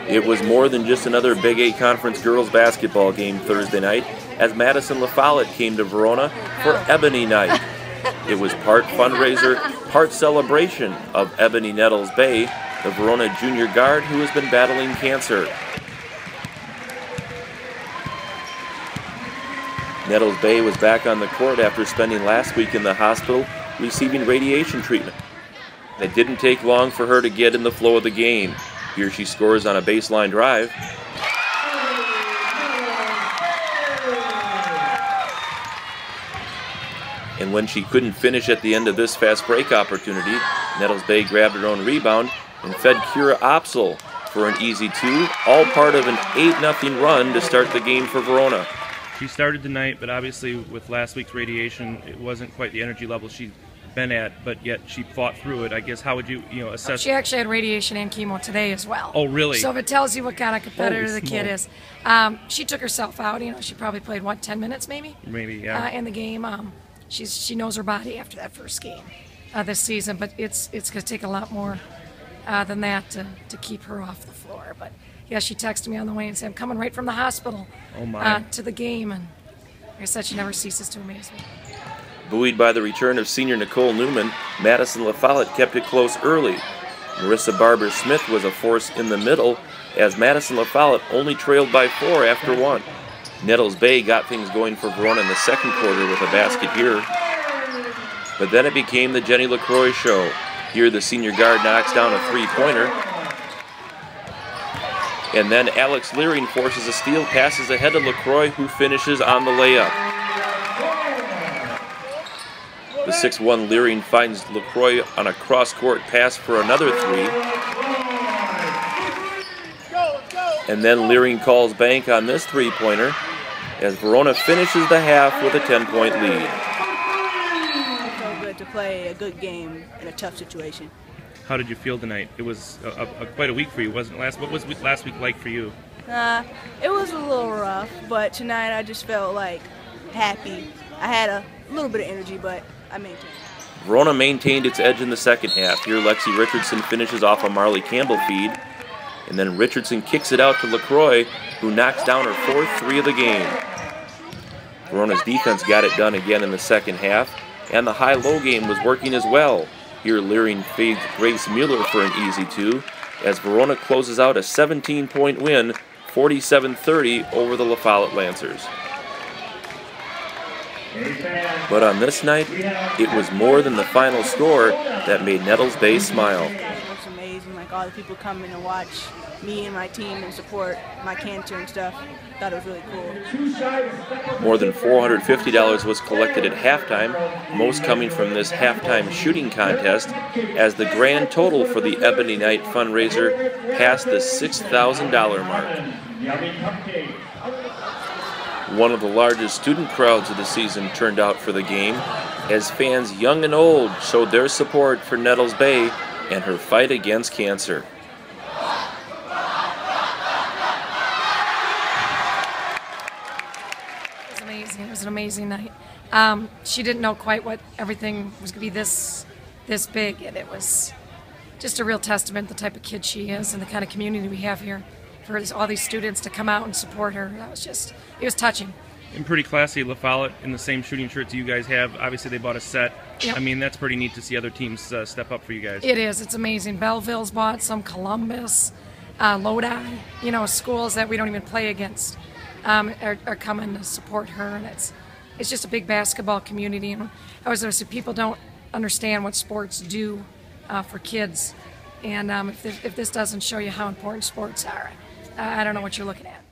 It was more than just another Big 8 Conference girls basketball game Thursday night as Madison La Follette came to Verona for Ebony Night. It was part fundraiser, part celebration of Ebony Nettles-Bey, the Verona junior guard who has been battling cancer. Nettles-Bey was back on the court after spending last week in the hospital receiving radiation treatment. It didn't take long for her to get in the flow of the game. Here she scores on a baseline drive. And when she couldn't finish at the end of this fast break opportunity, Nettles-Bey grabbed her own rebound and fed Kira Opsel for an easy 2, all part of an 8-0 run to start the game for Verona. She started tonight, but obviously with last week's radiation, it wasn't quite the energy level she'd been at, but yet she fought through it. I guess, how would you assess? She actually had radiation and chemo today as well. Oh, really? So if it tells you what kind of competitor the kid is. She took herself out. She probably played, what, 10 minutes maybe? Maybe, yeah. In the game. She knows her body after that first game this season, but it's going to take a lot more than that to keep her off the floor. But yeah, she texted me on the way and said, I'm coming right from the hospital to the game, and like I said, she never ceases to amaze me. Buoyed by the return of senior Nicole Newman, Madison La Follette kept it close early. Marissa Barber-Smith was a force in the middle as Madison La Follette only trailed by 4 after 1. Nettles-Bey got things going for Verona in the second quarter with a basket here. But then it became the Jenny LaCroix show. Here the senior guard knocks down a 3-pointer. And then Alex Leering forces a steal, passes ahead of LaCroix, who finishes on the layup. The 6'1" Leering finds LaCroix on a cross-court pass for another 3. And then Leering calls bank on this 3-pointer as Verona finishes the half with a 10-point lead. It's so good to play a good game in a tough situation. How did you feel tonight? It was quite a week for you, wasn't it? What was last week like for you? It was a little rough, but tonight I just felt like happy. I had a little bit of energy, but I maintained. Verona maintained its edge in the second half. Here Lexi Richardson finishes off a Marley Campbell feed. And then Richardson kicks it out to LaCroix, who knocks down her 4th 3 of the game. Verona's defense got it done again in the second half, and the high-low game was working as well. Here Leering fades Grace Mueller for an easy 2, as Verona closes out a 17-point win, 47-30 over the La Follette Lancers. But on this night, it was more than the final score that made Nettles-Bey smile. It's amazing, like all the people coming to watch me and my team and support my cancer and stuff. Thought it was really cool. More than $450 was collected at halftime, most coming from this halftime shooting contest, as the grand total for the Ebony Night fundraiser passed the $6,000 mark. One of the largest student crowds of the season turned out for the game, as fans young and old showed their support for Nettles-Bey and her fight against cancer. It was an amazing night. She didn't know quite what everything was going to be this big, and it was just a real testament to the type of kid she is and the kind of community we have here for all these students to come out and support her. It was touching. And pretty classy, La Follette in the same shooting shirts you guys have. Obviously they bought a set. Yep. I mean, that's pretty neat to see other teams step up for you guys. It is. It's amazing. Belleville's bought some, Columbus, Lodi, schools that we don't even play against. Are coming to support her, and it's just a big basketball community. And I always say people don't understand what sports do for kids, and if this doesn't show you how important sports are, I don't know what you're looking at.